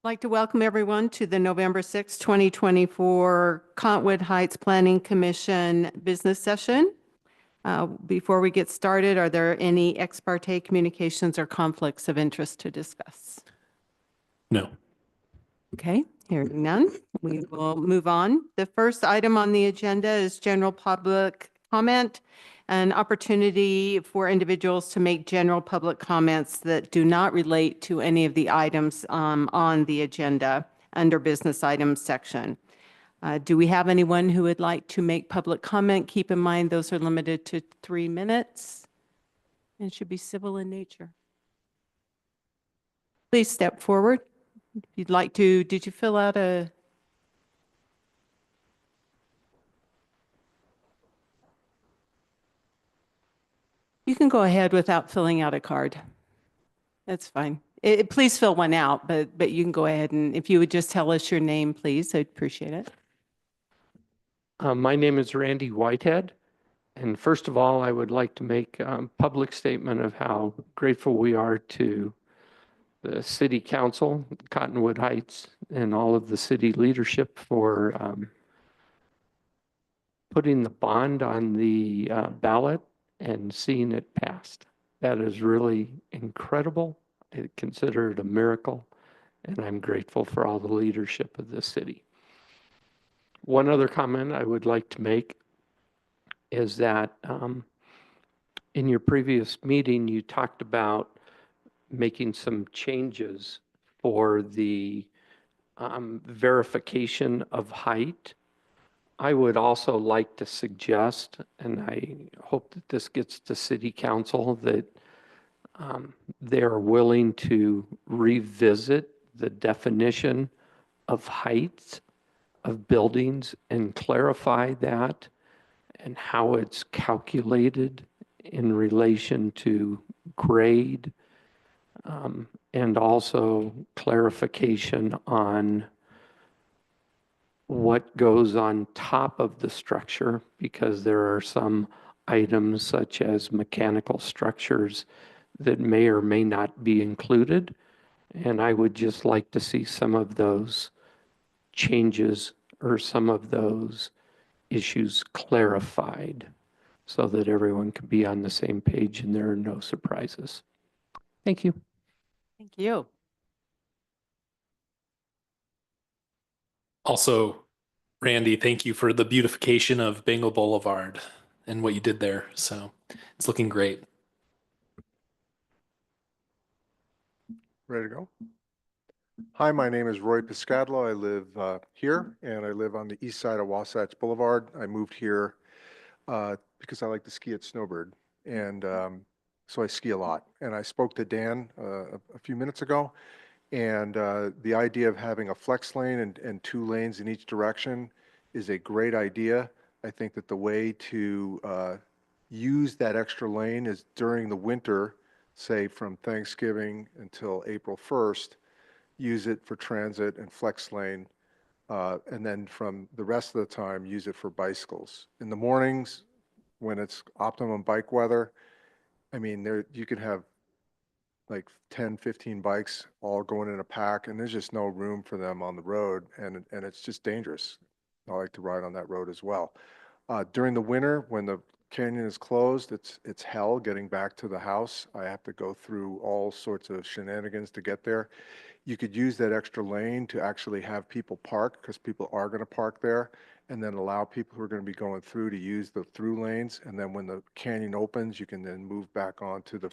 I'd like to welcome everyone to the November 6, 2024 Cottonwood Heights Planning Commission business session. Before we get started, are there any ex parte communications or conflicts of interest to discuss? No. Okay, hearing none, we will move on. The first item on the agenda is general public comment, an opportunity for individuals to make general public comments that do not relate to any of the items on the agenda under business items section. Do we have anyone who would like to make public comment? Keep in mind those are limited to 3 minutes and should be civil in nature. Please step forward. If you'd like to, did you fill out a? You can go ahead without filling out a card. That's fine. Please fill one out, but you can go ahead and if you would just tell us your name, please, I'd appreciate it. My name is Randy Whitehead. And first of all, I would like to make a public statement of how grateful we are to the City Council, Cottonwood Heights, and all of the city leadership for putting the bond on the ballot and seeing it passed. That is really incredible. I consider it a miracle, and I'm grateful for all the leadership of the city. One other comment I would like to make is that in your previous meeting, you talked about making some changes for the verification of height. I would also like to suggest, and I hope that this gets to City Council, that they're willing to revisit the definition of heights of buildings and clarify that and how it's calculated in relation to grade, and also clarification on what goes on top of the structure, because there are some items such as mechanical structures that may or may not be included. And I would just like to see some of those changes or some of those issues clarified so that everyone can be on the same page and there are no surprises. Thank you. Thank you. Also, Randy, thank you for the beautification of Bengal Boulevard and what you did there. So it's looking great. Ready to go? Hi, my name is Roy Piscadlo. I live here, and I live on the east side of Wasatch Boulevard. I moved here because I like to ski at Snowbird, and so I ski a lot. And I spoke to Dan a few minutes ago, and the idea of having a flex lane and 2 lanes in each direction is a great idea. I think that the way to use that extra lane is during the winter, say from Thanksgiving until April 1st, use it for transit and flex lane, and then from the rest of the time, use it for bicycles. In the mornings, when it's optimum bike weather, I mean, you could have like 10, 15 bikes all going in a pack, and there's just no room for them on the road, and it's just dangerous. I like to ride on that road as well. During the winter, when the canyon is closed, it's hell getting back to the house. I have to go through all sorts of shenanigans to get there. You could use that extra lane to actually have people park, because people are going to park there, and then allow people who are going to be going through to use the through lanes. And then when the canyon opens, you can then move back onto the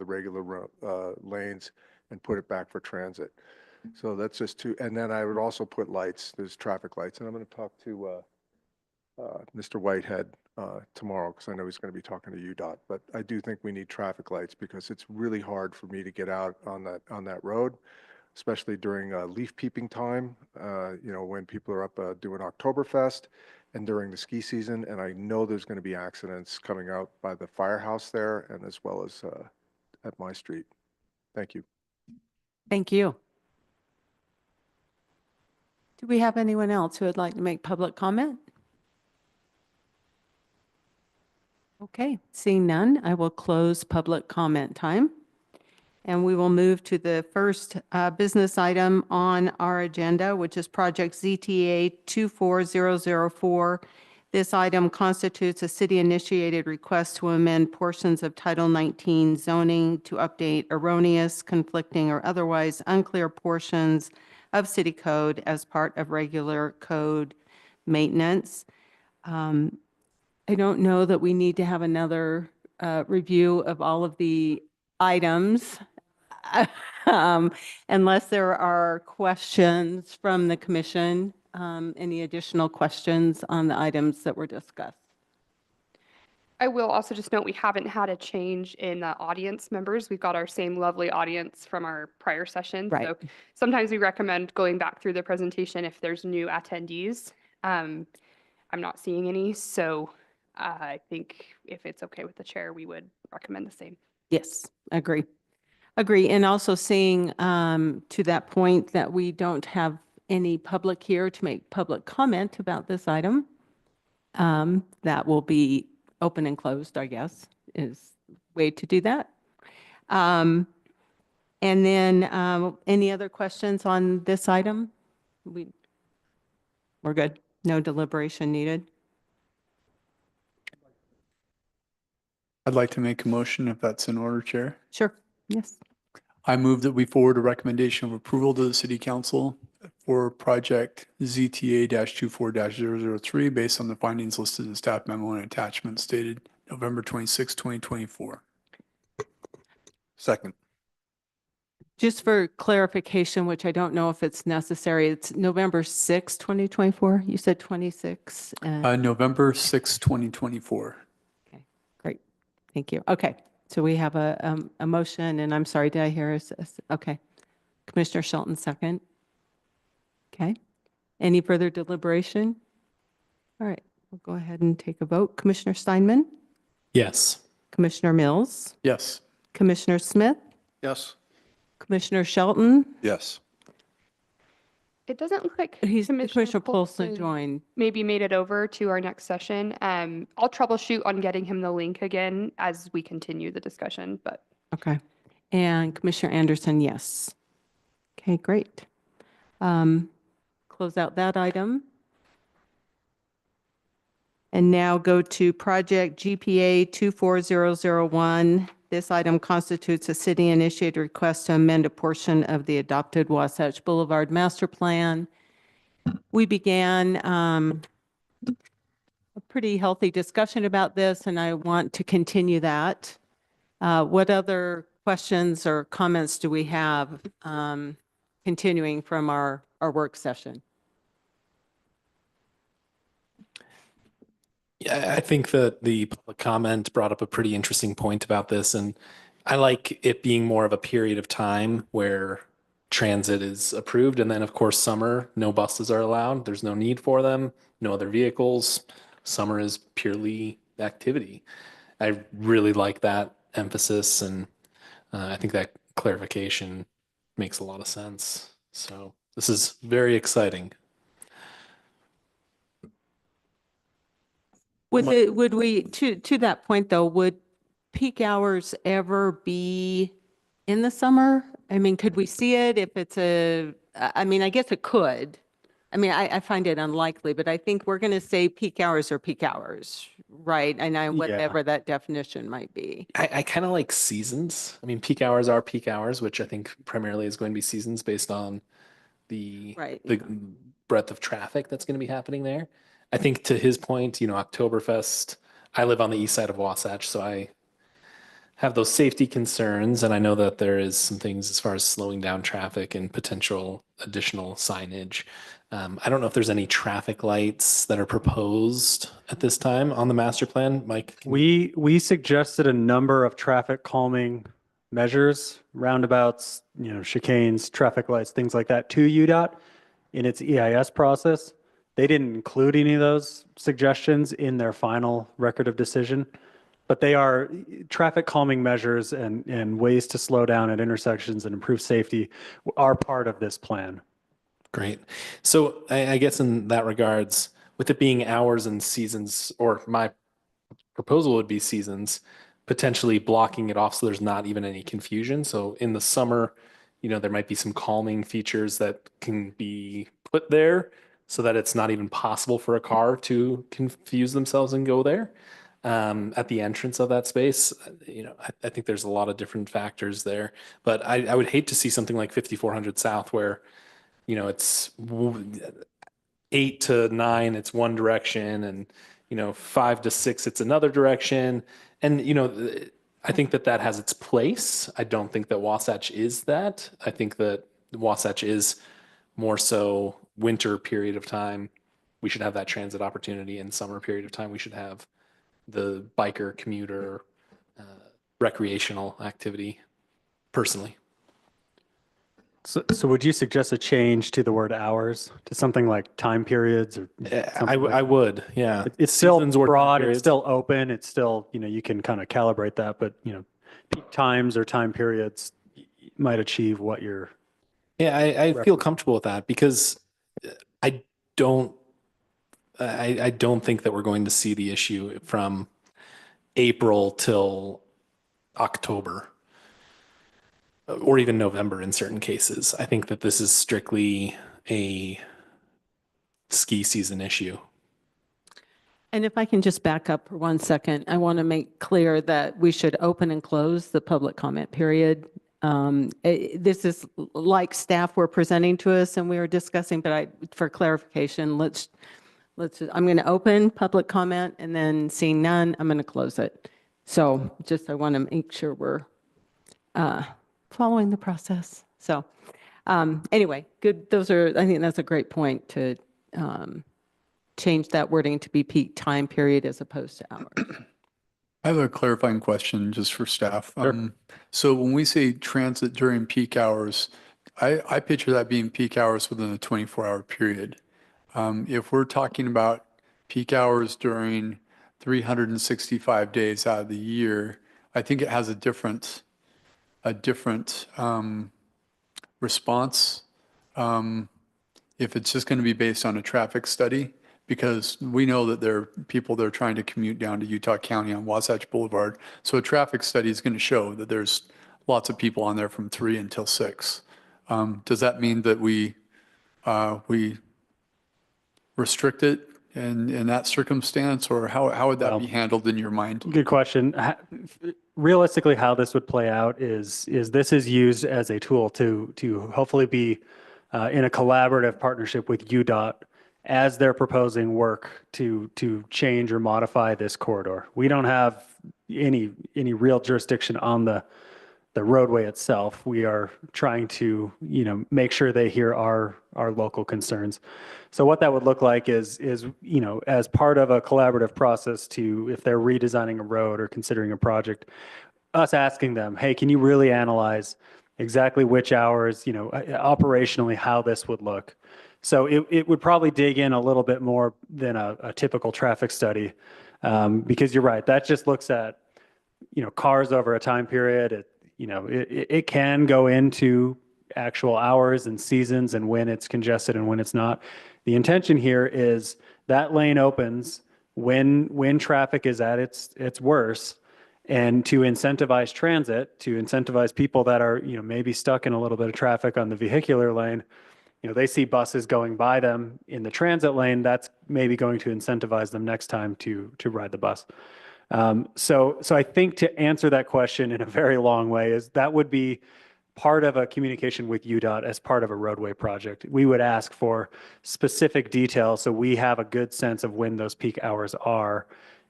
regular lanes and put it back for transit. So that's just 2. And then I would also put lights. There's traffic lights, and I'm going to talk to Mr. Whitehead tomorrow, because I know he's going to be talking to UDOT. But I do think we need traffic lights, because it's really hard for me to get out on that road, especially during leaf peeping time, when people are up doing Oktoberfest and during the ski season. And I know there's going to be accidents coming out by the firehouse there, and as well as at my street. Thank you. Thank you. Do we have anyone else who would like to make public comment? Okay, seeing none, I will close public comment time. And we will move to the first business item on our agenda, which is Project ZTA 24004. This item constitutes a city-initiated request to amend portions of Title 19 zoning to update erroneous, conflicting, or otherwise unclear portions of city code as part of regular code maintenance. I don't know that we need to have another review of all of the items. Unless there are questions from the commission, any additional questions on the items that were discussed? I will also just note we haven't had a change in audience members. We've got our same lovely audience from our prior session. Right. So sometimes we recommend going back through the presentation if there's new attendees. I'm not seeing any, so I think if it's okay with the chair, we would recommend the same. Yes, agree. Agree. And also seeing to that point that we don't have any public here to make public comment about this item. That will be open and closed, I guess, is way to do that. And then any other questions on this item? We're good. No deliberation needed. I'd like to make a motion if that's in order, Chair. Sure. Yes. I move that we forward a recommendation of approval to the City Council for project ZTA-24-003 based on the findings listed in staff memo and attachments dated November 26, 2024. Second. Just for clarification, which I don't know if it's necessary, it's November 6, 2024. You said 26. November 6, 2024. Okay, great. Thank you. Okay, so we have a motion, and I'm sorry, did I hear okay. Commissioner Shelton, second. Okay. Any further deliberation? All right, we'll go ahead and take a vote. Commissioner Steinman, Yes. Commissioner Mills, Yes. Commissioner Smith, Yes. Commissioner Shelton. Yes. It doesn't look like Commissioner Polson joined. maybe made it over to our next session. I'll troubleshoot on getting him the link again as we continue the discussion, but Okay. And Commissioner Anderson, yes. Okay, great. Close out that item. And now go to project GPA 24001. This item constitutes a city-initiated request to amend a portion of the adopted Wasatch Boulevard Master Plan. We began a pretty healthy discussion about this, and I want to continue that. What other questions or comments do we have continuing from our work session? Yeah, I think that the public comment brought up a pretty interesting point about this, and I like it being more of a period of time where transit is approved, and then of course summer, no buses are allowed. There's no need for them, no other vehicles. Summer is purely activity. I really like that emphasis, and I think that clarification makes a lot of sense. So this is very exciting. Would we, to that point though, would peak hours ever be in the summer? I mean, could we see it if it's I mean, I guess it could. I mean, I find it unlikely, but I think we're going to say peak hours are peak hours, right? And whatever that definition might be. I kind of like seasons. I mean, peak hours are peak hours, which I think primarily is going to be seasons based on the breadth of traffic that's going to be happening there. I think to his point, Oktoberfest, I live on the east side of Wasatch, so I have those safety concerns, and I know that there is some things as far as slowing down traffic and potential additional signage. I don't know if there's any traffic lights that are proposed at this time on the master plan. Mike? We suggested a number of traffic calming measures, roundabouts, chicanes, traffic lights, things like that to UDOT in its EIS process. They didn't include any of those suggestions in their final record of decision, but they are traffic calming measures and ways to slow down at intersections and improve safety are part of this plan. Great. So I guess in that regards, with it being hours and seasons, or my proposal would be seasons, potentially blocking it off so there's not even any confusion. So in the summer, there might be some calming features that can be put there so that it's not even possible for a car to confuse themselves and go there. At the entrance of that space, I think there's a lot of different factors there, but I would hate to see something like 5400 South where, it's 8 to 9, it's one direction, and 5 to 6, it's another direction. And, I think that has its place. I don't think that Wasatch is that. I think that Wasatch is more so winter period of time. We should have that transit opportunity, and summer period of time, we should have the biker, commuter, recreational activity, personally. So would you suggest a change to the word hours to something like time periods or? I would, yeah. It's still Seasons or time broad, it's periods. still open, it's still, you can kind of calibrate that, but, peak times or time periods might achieve what you're. Yeah, I feel comfortable with that because I don't think that we're going to see the issue from April till October or even November in certain cases. I think that this is strictly a ski season issue. And if I can just back up for 1 second, I want to make clear that we should open and close the public comment period. This is like staff were presenting to us and we were discussing, but for clarification, I'm going to open public comment and then seeing none, I'm going to close it. So I want to make sure we're following the process. So anyway, good. I think that's a great point to change that wording to be peak time period as opposed to hours. I have a clarifying question just for staff. Sure. So when we say transit during peak hours, I picture that being peak hours within a 24-hour period. If we're talking about peak hours during 365 days out of the year, I think it has a different response if it's just going to be based on a traffic study, because we know that there are people that are trying to commute down to Utah County on Wasatch Boulevard. So a traffic study is going to show that there's lots of people on there from 3 until 6. Does that mean that we restrict it in that circumstance, or how would that be handled in your mind? Good question. Realistically, how this would play out is this is used as a tool to hopefully be in a collaborative partnership with UDOT as they're proposing work to change or modify this corridor. We don't have any real jurisdiction on the roadway itself. We are trying to, make sure they hear our local concerns. So what that would look like is, as part of a collaborative process if they're redesigning a road or considering a project, us asking them, hey, can you really analyze exactly which hours, operationally how this would look? So it would probably dig in a little bit more than a typical traffic study, because you're right, that just looks at, cars over a time period. It can go into actual hours and seasons and when it's congested and when it's not. The intention here is that lane opens when traffic is at its worst, and to incentivize transit, to incentivize people that are, maybe stuck in a little bit of traffic on the vehicular lane. They see buses going by them in the transit lane, that's maybe going to incentivize them next time to ride the bus. So I think to answer that question in a very long way is that would be part of a communication with UDOT as part of a roadway project. We would ask for specific details so we have a good sense of when those peak hours are,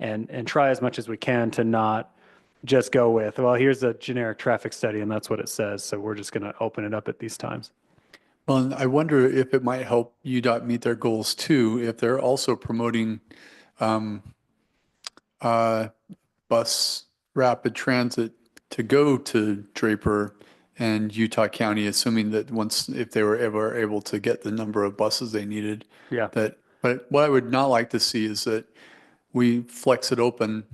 and try as much as we can to not just go with, well, here's a generic traffic study and that's what it says, so we're just going to open it up at these times. Well, and I wonder if it might help UDOT meet their goals too, if they're also promoting bus rapid transit to go to Draper and Utah County, assuming that if they were ever able to get the number of buses they needed. Yeah. But what I would not like to see is that we flex it open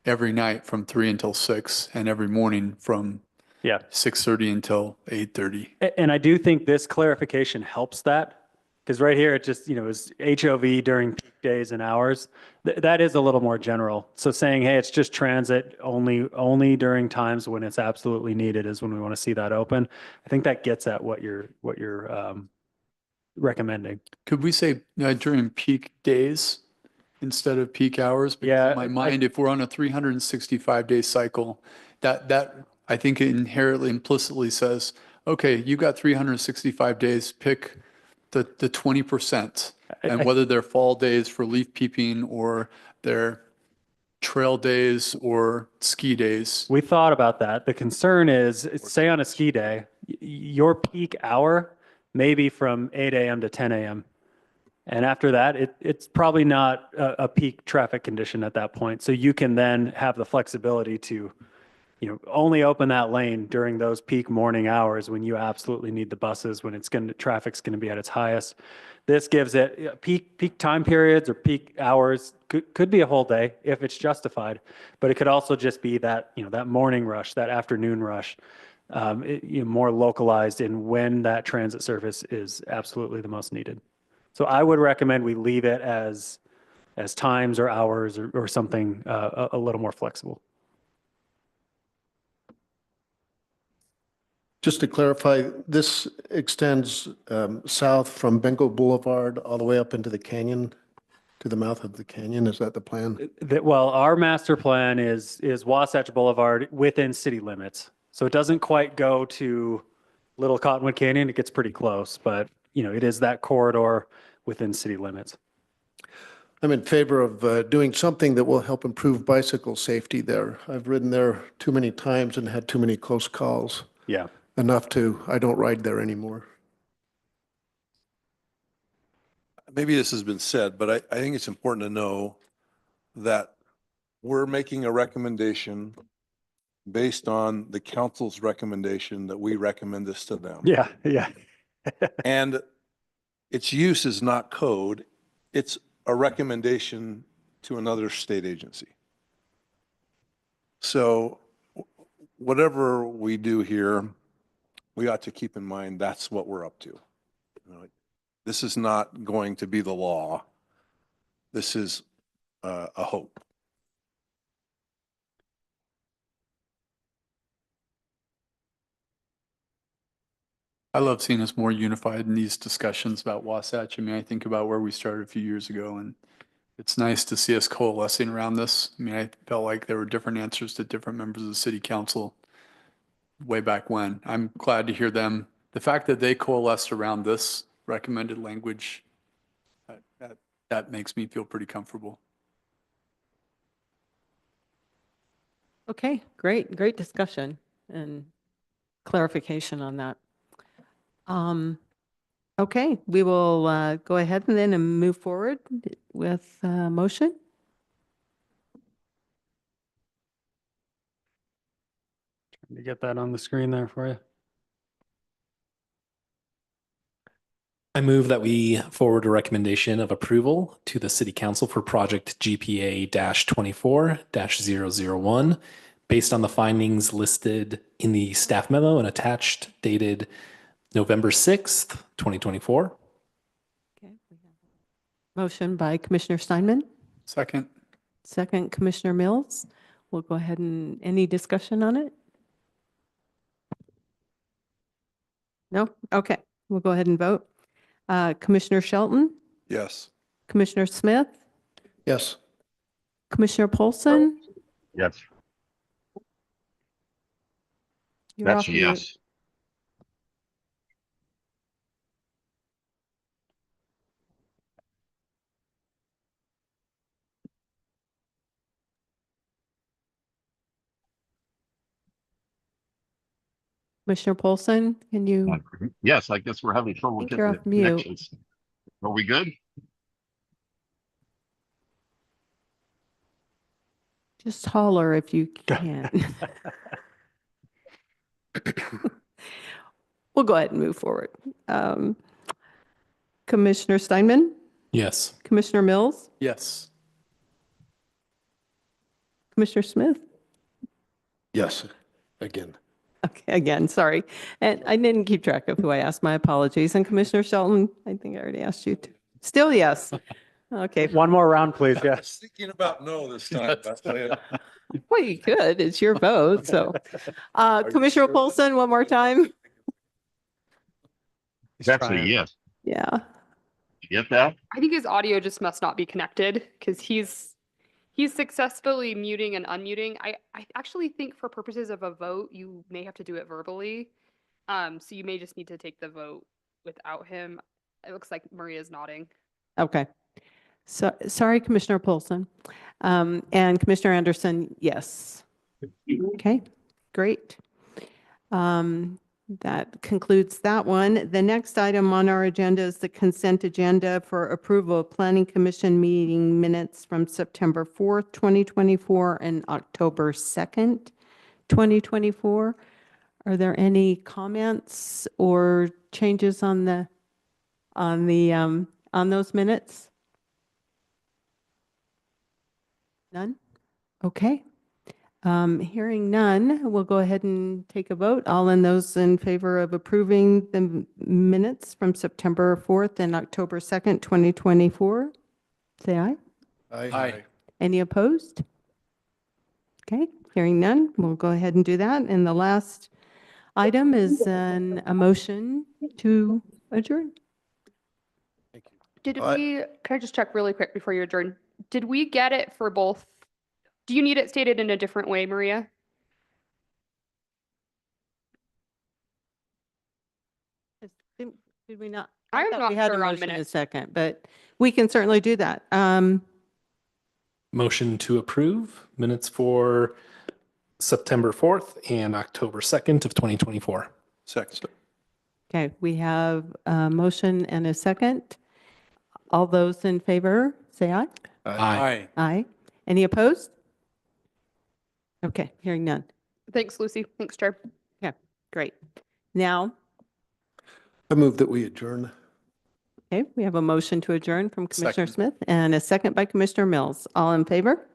every night from 3 until 6 and every morning from 6:30 until 8:30. And I do think this clarification helps that, Because right here, it just, is HOV during peak days and hours. That is a little more general. So saying, hey, it's just transit only during times when it's absolutely needed is when we want to see that open. I think that gets at what you're recommending. Could we say during peak days instead of peak hours? Because Yeah, in my mind, if we're on a 365-day cycle, that I think it inherently implicitly says, okay, you got 365 days, pick the 20%, and whether they're fall days for leaf peeping or they're trail days or ski days. We thought about that. The concern is, say on a ski day, your peak hour may be from 8 a.m. to 10 a.m. And after that, it's probably not a peak traffic condition at that point. So you can then have the flexibility to, only open that lane during those peak morning hours when you absolutely need the buses, when traffic's going to be at its highest. This gives it peak time periods or peak hours, could be a whole day if it's justified, but it could also just be that, that morning rush, that afternoon rush, more localized in when that transit service is absolutely the most needed. So I would recommend we leave it as times or hours or something a little more flexible. Just to clarify, this extends south from Bengal Boulevard all the way up into the canyon, to the mouth of the canyon. Is that the plan? Well, our master plan is Wasatch Boulevard within city limits. So it doesn't quite go to Little Cottonwood Canyon. It gets pretty close, but it is that corridor within city limits. I'm in favor of doing something that will help improve bicycle safety there. I've ridden there too many times and had too many close calls. Yeah. I don't ride there anymore. Maybe this has been said, but I think it's important to know that we're making a recommendation based on the council's recommendation that we recommend this to them. Yeah. Yeah. And its use is not code. It's a recommendation to another state agency. So whatever we do here, we ought to keep in mind that's what we're up to. This is not going to be the law. This is a hope. I love seeing us more unified in these discussions about Wasatch. I think about where we started a few years ago, and it's nice to see us coalescing around this. I felt like there were different answers to different members of the city council way back when. I'm glad to hear them. The fact that they coalesced around this recommended language, that makes me feel pretty comfortable. Okay, great discussion and clarification on that. Okay, we will go ahead and move forward with motion. Trying to get that on the screen there for you. I move that we forward a recommendation of approval to the City Council for project GPA-24-001 based on the findings listed in the staff memo and attached dated November 6th, 2024. Okay. We have a motion by Commissioner Steinman, Second. second Commissioner Mills. We'll go ahead and any discussion on it? No? Okay, we'll go ahead and vote. Commissioner Shelton, Yes. Commissioner Smith, Yes. Commissioner Polson. Yes, You're that's off a mute. yes. Commissioner Polson, can you, Yes, I guess we're having trouble think getting you're the off mute. connections. Are we good? just holler if you can. We'll go ahead and move forward. Commissioner Steinman, Yes. Commissioner Mills, Yes. Commissioner Smith. Yes. Again. again, sorry. And I didn't keep track of who I asked. My apologies. And Commissioner Shelton, I think I already asked you to. Still yes. Okay. One more round, please. Yes. Thinking about no this time. Well, you could. It's your vote. So, Commissioner Polson, one more time. That's a yes. Yeah. You get that? I think his audio just must not be connected because he's successfully muting and unmuting. I actually think for purposes of a vote, you may have to do it verbally. So you may just need to take the vote without him. It looks like Maria's nodding. Okay. So, sorry, Commissioner Polson. And Commissioner Anderson, yes. Okay, great. That concludes that one. The next item on our agenda is the consent agenda for approval of Planning Commission meeting minutes from September 4th, 2024 and October 2nd, 2024. Are there any comments or changes on those minutes? None? Okay. Hearing none, we'll go ahead and take a vote. All in those in favor of approving the minutes from September 4th and October 2nd, 2024, say aye. Aye. Any opposed? Okay, hearing none, we'll go ahead and do that. And the last item is a motion to adjourn. Did I- we, can I just check really quick before you adjourn? Did we get it for both? Do you need it stated in a different way, Maria? Did we not? I'm thought not we had a sure on motion in a minutes. second, but we can certainly do that. Motion to approve minutes for September 4th and October 2nd of 2024. Second. Okay, we have a motion and a second. All those in favor, say aye. Aye. Aye. Any opposed? Okay, hearing none. Thanks, Lucy. Thanks, Chair. Great. Now, I move that we adjourn. okay, we have a motion to adjourn from Commissioner Second. Smith and a second by Commissioner Mills. All in favor?